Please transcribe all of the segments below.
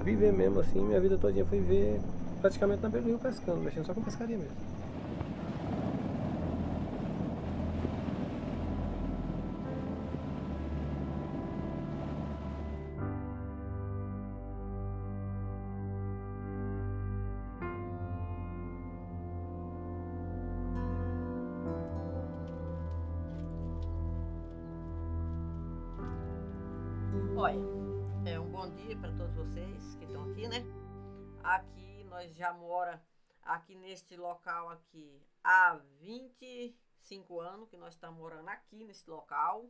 viver mesmo assim, minha vida todinha foi viver praticamente na beira do rio pescando, mexendo só com pescaria mesmo. Olha, um bom dia para todos vocês que estão aqui, né? Aqui nós já mora aqui neste local aqui há 25 anos que nós estamos morando aqui nesse local.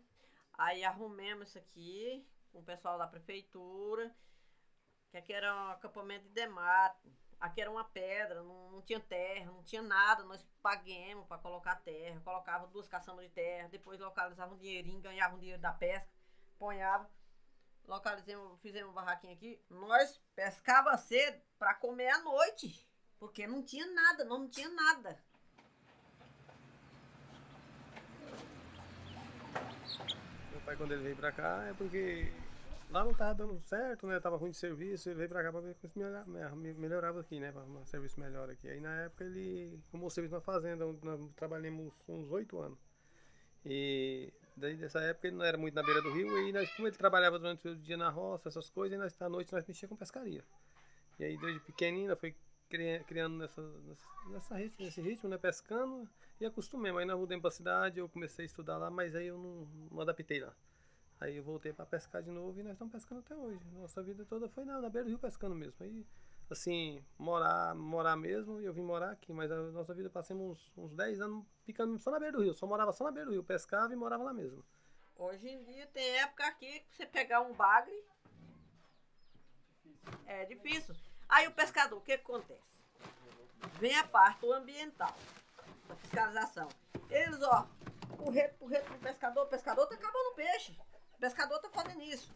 Aí arrumamos isso aqui com o pessoal da prefeitura, que aqui era um acampamento de demate. Aqui era uma pedra, não tinha terra, não tinha nada. Nós paguemos para colocar terra, colocava 2 caçambas de terra, depois localizava um dinheirinho, ganhava um dinheiro da pesca, ponhava. Localizamos, fizemos um barraquinho aqui. Nós pescava cedo para comer à noite, porque não tinha nada, não tinha nada. Meu pai, quando ele veio pra cá, é porque lá não tava dando certo, né? Tava ruim de serviço, ele veio pra cá pra ver se melhorava aqui, né? Pra um serviço melhor aqui. Aí na época ele arrumou serviço na fazenda, onde nós trabalhamos uns 8 anos. E daí dessa época ele não era muito na beira do rio, e nós, como ele trabalhava durante o dia na roça, essas coisas, e nós, à noite nós mexíamos com pescaria. E aí desde pequenina foi criando nesse ritmo, né, pescando, e acostumei. Aí nós mudamos pra cidade, eu comecei a estudar lá, mas aí eu não adaptei lá. Aí eu voltei para pescar de novo e nós estamos pescando até hoje. Nossa vida toda foi na beira do rio pescando mesmo. Aí, assim, morar mesmo, eu vim morar aqui, mas a nossa vida passamos uns 10 anos ficando só na beira do rio. Só morava só na beira do rio, pescava e morava lá mesmo. Hoje em dia tem época aqui que você pegar um bagre é difícil. Aí o pescador, o que acontece? Vem a parte ambiental, da fiscalização. Eles, ó, porreto pro pescador, o pescador tá acabando o peixe. O pescador tá fazendo isso.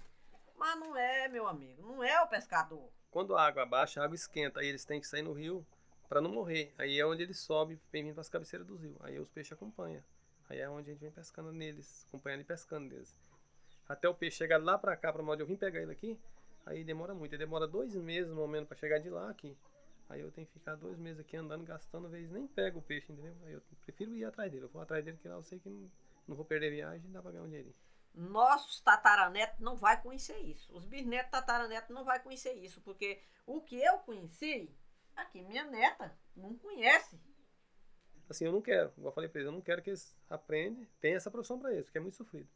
Mas não é, meu amigo, não é o pescador. Quando a água baixa, a água esquenta, aí eles têm que sair no rio para não morrer. Aí é onde eles sobem, vem vindo para as cabeceiras do rio. Aí os peixes acompanham. Aí é onde a gente vem pescando neles, acompanhando e pescando neles. Até o peixe chegar lá pra cá, pra onde eu vim pegar ele aqui, aí demora muito. Ele demora 2 meses no momento pra chegar de lá aqui. Aí eu tenho que ficar 2 meses aqui andando, gastando, às vezes nem pego o peixe, entendeu? Aí eu prefiro ir atrás dele. Eu vou atrás dele, que lá eu sei que não vou perder viagem e dá pra ganhar um dinheirinho. Nossos tataranetos não vai conhecer isso. Os bisnetos tataranetos não vai conhecer isso, porque o que eu conheci, aqui minha neta não conhece. Assim, eu não quero, igual eu falei pra eles, eu não quero que eles aprendam, tenham essa profissão pra eles, porque é muito sofrido.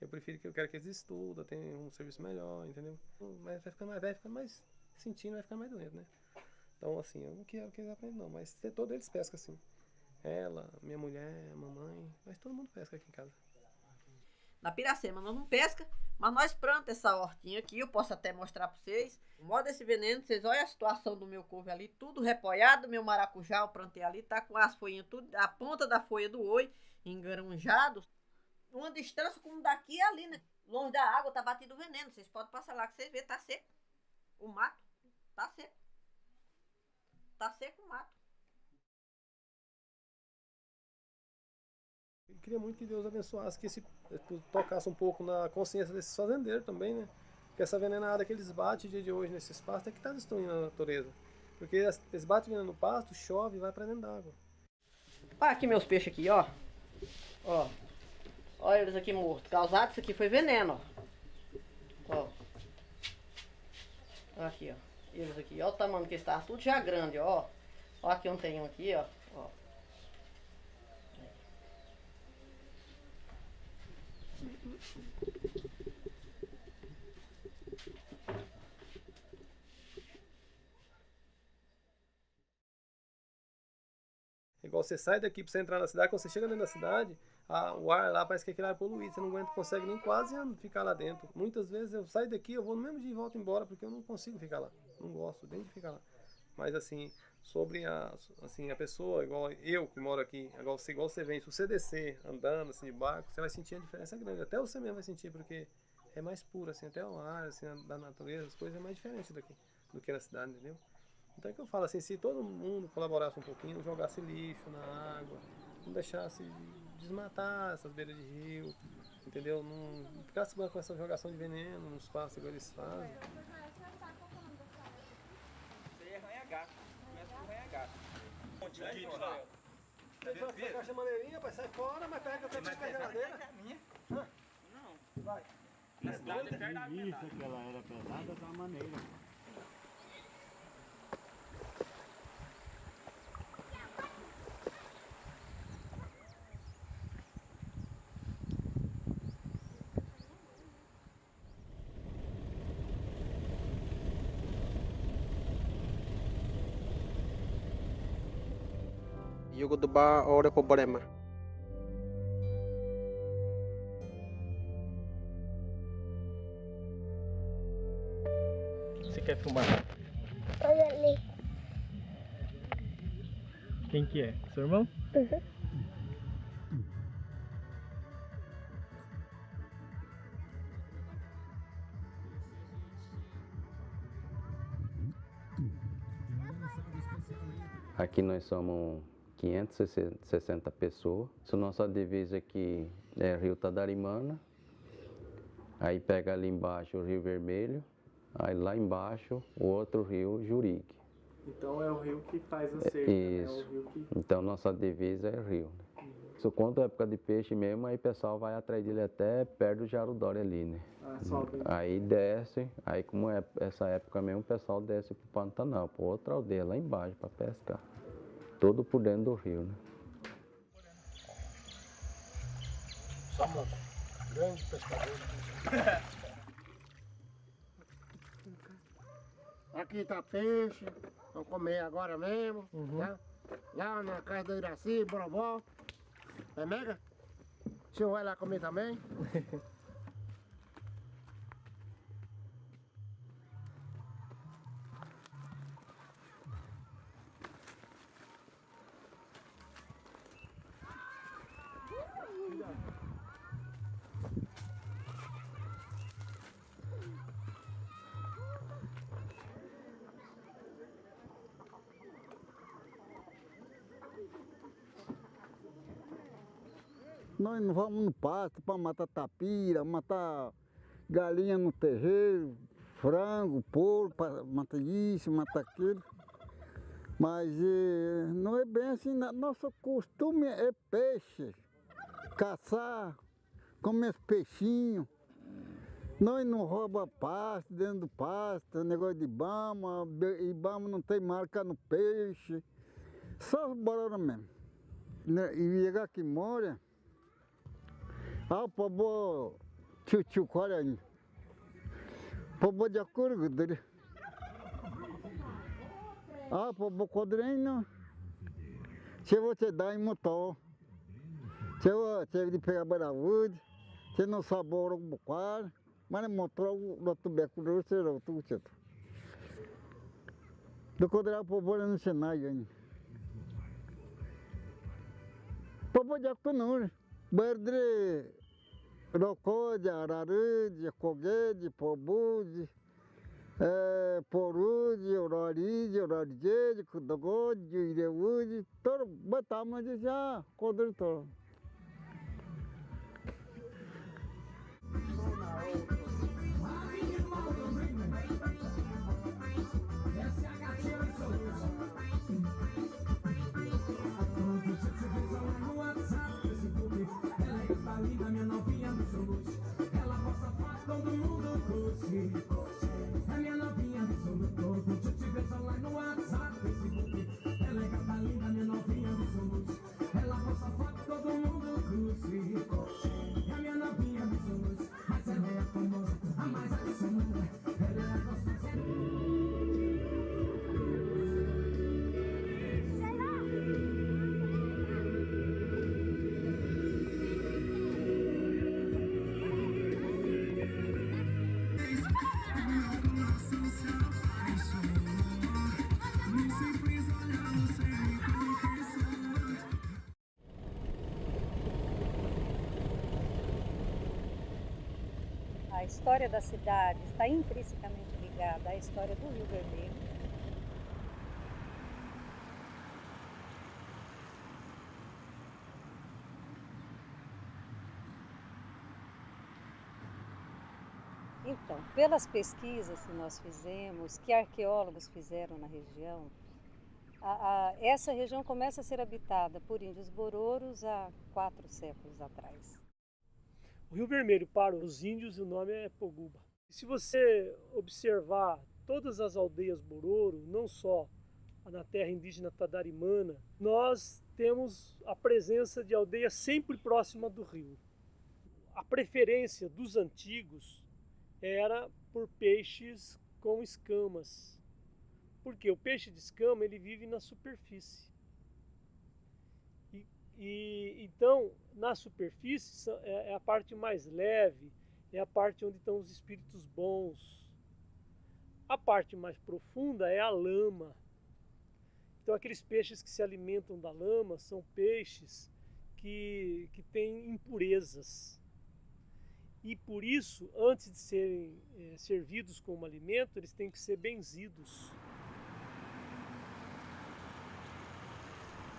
Eu prefiro que eu quero que eles estudem, tenham um serviço melhor, entendeu? Mas vai ficando mais sentindo, vai ficando mais doente, né? Então, assim, eu não quero que eles aprendam, não, mas todos eles pescam, assim. Ela, minha mulher, a mamãe, mas todo mundo pesca aqui em casa. Na Piracema nós não pesca, mas nós plantamos essa hortinha aqui, eu posso até mostrar para vocês. Moda esse veneno, vocês olham a situação do meu couve ali, tudo repoiado, meu maracujá eu plantei ali, tá com as folhinhas tudo, a ponta da folha do oi, engaranjado, uma distância como daqui e ali, né? Longe da água, tá batido o veneno, vocês podem passar lá que vocês verem, tá seco. O mato, tá seco. Tá seco o mato. Eu queria muito que Deus abençoasse, que tocasse um pouco na consciência desses fazendeiros também, né? Porque essa venenada que eles batem dia de hoje nesse espaço é que está destruindo a natureza. Porque eles batem veneno no pasto, chove e vai para dentro d'água. Olha aqui meus peixes aqui, ó. Ó. Olha eles aqui mortos. Causado, isso aqui foi veneno, ó. Ó. Aqui, ó. Eles aqui, ó o tamanho que está, tudo já grande, ó. Ó aqui onde tem um aqui, ó. Ó. Igual você sai daqui para você entrar na cidade, quando você chega dentro da cidade, o ar lá parece que é aquele ar poluído, você não aguenta, consegue nem quase ficar lá dentro. Muitas vezes eu saio daqui, eu vou no mesmo dia e volto embora, porque eu não consigo ficar lá. Não gosto nem de ficar lá. Mas assim, sobre a pessoa, igual eu que moro aqui, igual você vem, se você descer andando assim de barco, você vai sentir a diferença grande. Até você mesmo vai sentir, porque é mais puro, assim, até o ar, assim, da natureza, as coisas é mais diferente daqui do que na cidade, entendeu? Então é que eu falo assim, se todo mundo colaborasse um pouquinho, não jogasse lixo na água, não deixasse desmatar essas beiras de rio, entendeu? Não ficasse com essa jogação de veneno nos pastos igual eles fazem. é ranha-gato. Começa por ranha-gato. Você gasta maneirinha, vai sair fora, mas pega até a geladeira. Não. Vai. Na cidade é perto da água. Isso, que ela era pesada da maneira. Yugo do bar ora problema. Você quer filmar? Olha ali. Quem que é? Seu irmão? Aqui nós somos 560 pessoas. A nossa divisa aqui é Rio Tadarimana. Aí pega ali embaixo o Rio Vermelho. Aí lá embaixo o outro rio, Jurique. Então é o rio que faz a cerca, Isso. né? O rio que... Então nossa divisa é rio. Isso quando é época de peixe mesmo, aí o pessoal vai atrás dele até perto do Jarudório ali, né? sobe. Aí desce, aí como é essa época mesmo, o pessoal desce pro Pantanal, pra outra aldeia lá embaixo para pescar. Tudo por dentro do rio, né? Somos grandes pescadores. Aqui tá peixe, vamos comer agora mesmo, tá? Lá na casa do Iraci, Borobó. É mega? O senhor vai lá comer também? Nós não vamos no pasto para matar tapira, matar galinha no terreiro, frango, porco, matar isso, matar aquilo. Mas não é bem assim, nosso costume é peixe, caçar, comer peixinhos. Nós não rouba pasto, dentro do pasto, negócio de Ibama, Ibama não tem marca no peixe. Só bora mesmo. E chegar aqui mora, povo tio olha aí. Povo de acordo, povo quadrinho. Se você dá em motor, se você de pegar baraúde, se não sabor um bocado, mas motor do tubeco do serão tudo certo. Do quadrão povo no cenário aí. Povo de acordo, Berdre, Rocode, Ararude, Coguede, Pobude, Porude, Ororide, Ororide, Kudogode, Ireude, todo batamos de já, Codritor. A história da cidade está intrinsecamente ligada à história do Rio Vermelho. Então, pelas pesquisas que nós fizemos, que arqueólogos fizeram na região, essa região começa a ser habitada por índios bororos há 4 séculos atrás. O Rio Vermelho, para os índios, o nome é Poguba. Se você observar todas as aldeias bororo, não só na terra indígena Tadarimana, nós temos a presença de aldeias sempre próxima do rio. A preferência dos antigos era por peixes com escamas, porque o peixe de escama ele vive na superfície. Então, na superfície é a parte mais leve, é a parte onde estão os espíritos bons. A parte mais profunda é a lama. Então, aqueles peixes que se alimentam da lama são peixes que têm impurezas. E por isso, antes de serem servidos como alimento, eles têm que ser benzidos.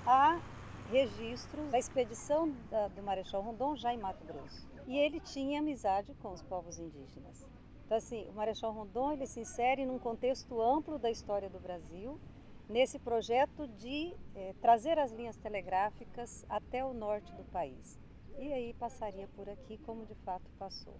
Há registros da expedição do Marechal Rondon já em Mato Grosso. E ele tinha amizade com os povos indígenas. Então, assim, o Marechal Rondon ele se insere num contexto amplo da história do Brasil, nesse projeto de trazer as linhas telegráficas até o norte do país. E aí passaria por aqui, como de fato passou.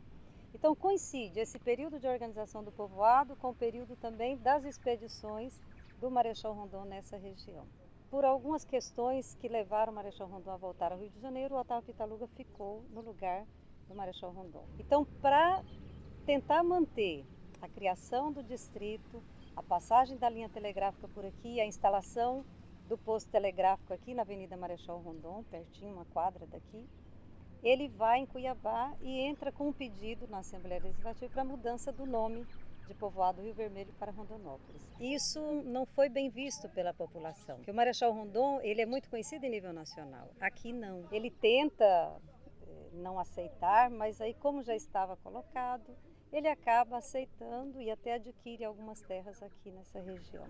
Então coincide esse período de organização do povoado com o período também das expedições do Marechal Rondon nessa região. Por algumas questões que levaram o Marechal Rondon a voltar ao Rio de Janeiro, o Otávio Pitaluga ficou no lugar do Marechal Rondon. Então, para tentar manter a criação do distrito, a passagem da linha telegráfica por aqui, a instalação do posto telegráfico aqui na Avenida Marechal Rondon, pertinho, uma quadra daqui, ele vai em Cuiabá e entra com um pedido na Assembleia Legislativa para a mudança do nome de povoado Rio Vermelho para Rondonópolis. Isso não foi bem visto pela população, porque o Marechal Rondon ele é muito conhecido em nível nacional. Aqui não. Ele tenta não aceitar, mas aí como já estava colocado, ele acaba aceitando e até adquire algumas terras aqui nessa região.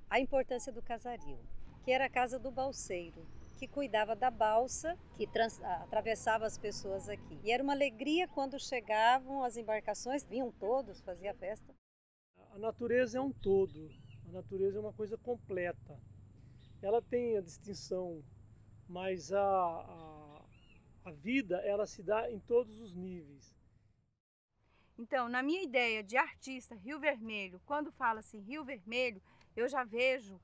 A importância do casario, que era a casa do balseiro, que cuidava da balsa que atravessava as pessoas aqui. E era uma alegria quando chegavam as embarcações, vinham todos, fazia festa. A natureza é um todo, a natureza é uma coisa completa. Ela tem a distinção, mas a vida ela se dá em todos os níveis. Então, na minha ideia de artista Rio Vermelho, quando fala-se Rio Vermelho, eu já vejo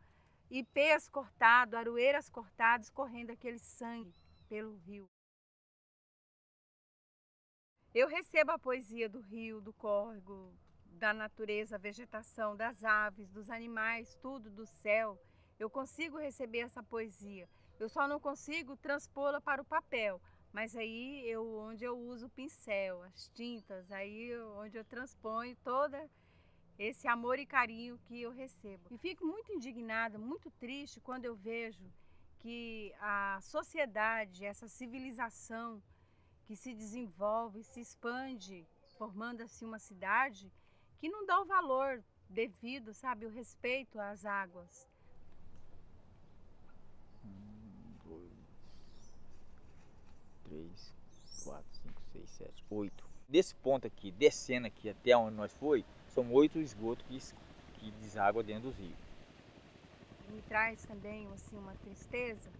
ipês cortados, aroeiras cortadas, correndo aquele sangue pelo rio. Eu recebo a poesia do rio, do córrego, da natureza, a vegetação, das aves, dos animais, tudo do céu. Eu consigo receber essa poesia. Eu só não consigo transpô-la para o papel, mas aí onde eu uso o pincel, as tintas, aí onde eu transponho toda esse amor e carinho que eu recebo. E fico muito indignada, muito triste quando eu vejo que a sociedade, essa civilização que se desenvolve, se expande, formando assim uma cidade, que não dá o valor devido, sabe, o respeito às águas. 1, 2, 3, 4, 5, 6, 7, 8. Desse ponto aqui, descendo aqui até onde nós foi, são 8 esgotos que deságua dentro do rio. Me traz também assim, uma tristeza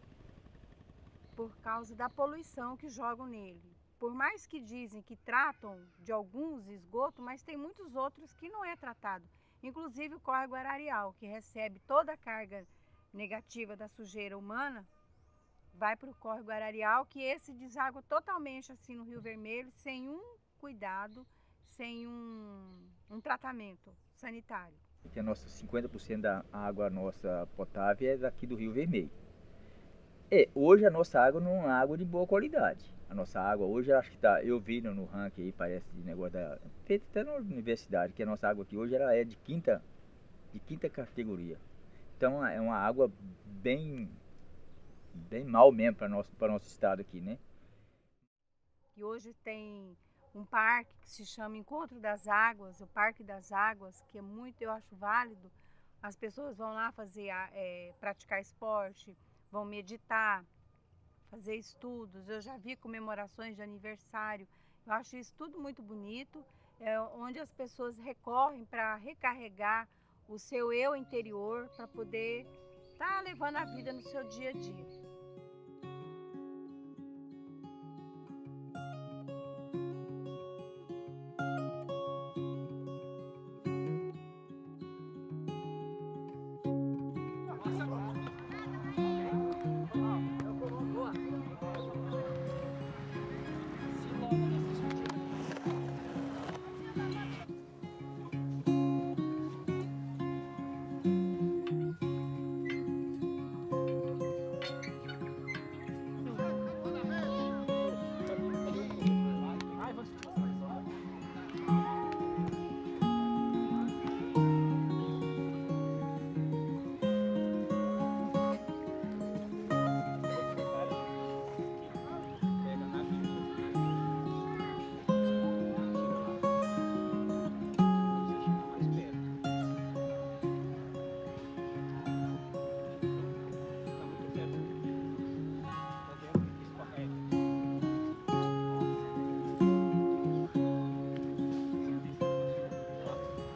por causa da poluição que jogam nele. Por mais que dizem que tratam de alguns esgotos, mas tem muitos outros que não é tratado. Inclusive o córrego Ararial, que recebe toda a carga negativa da sujeira humana, vai para o córrego Ararial, que esse deságua totalmente assim no Rio Vermelho, sem um cuidado, sem um tratamento sanitário. Que a nossa 50% da água nossa potável é daqui do Rio Vermelho. Hoje a nossa água não é uma água de boa qualidade. A nossa água hoje, acho que tá, eu vi no ranking aí, parece de negócio feito até na universidade, que a nossa água aqui hoje ela é de quinta categoria. Então é uma água bem mal mesmo para nosso estado aqui, né? E hoje tem um parque que se chama Encontro das Águas, o Parque das Águas, que é muito, eu acho válido. As pessoas vão lá praticar esporte, vão meditar, fazer estudos. Eu já vi comemorações de aniversário. Eu acho isso tudo muito bonito é onde as pessoas recorrem para recarregar o seu eu interior para poder estar levando a vida no seu dia a dia.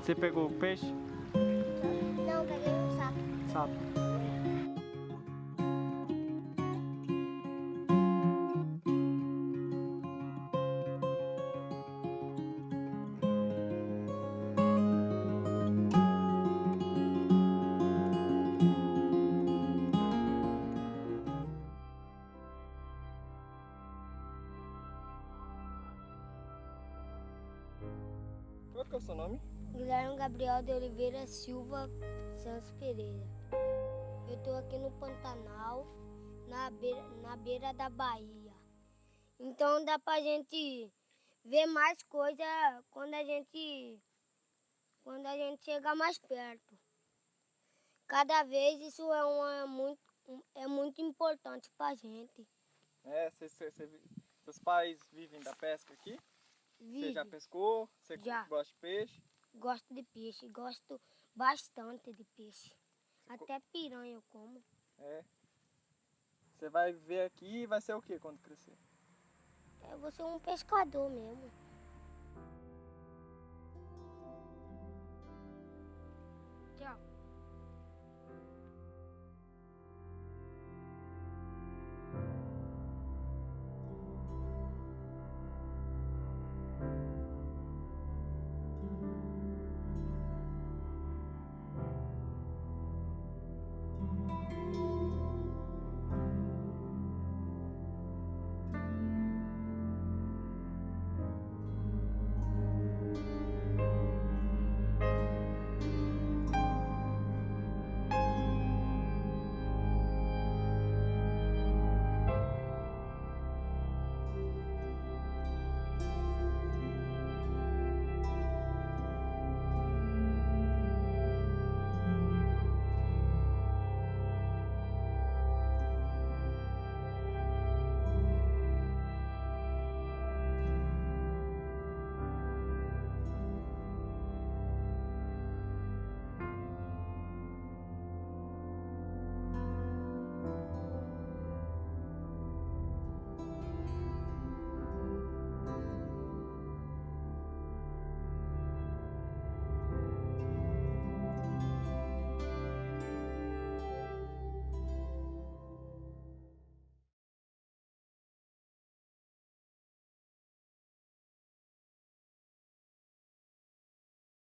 Você pegou o peixe? Não, peguei um sapo. Sapo. Qual que é o seu nome? Guilherme Gabriel de Oliveira Silva Santos Pereira. Eu estou aqui no Pantanal, na beira da Bahia. Então dá pra gente ver mais coisa quando a gente chega mais perto. Cada vez isso é muito importante pra gente. Seus pais vivem da pesca aqui? Vive. Você já pescou? Você Já. gosta de peixe? Gosto de peixe, gosto bastante de peixe. Até piranha eu como. É. Você vai viver aqui e vai ser o que quando crescer? Eu vou ser um pescador mesmo.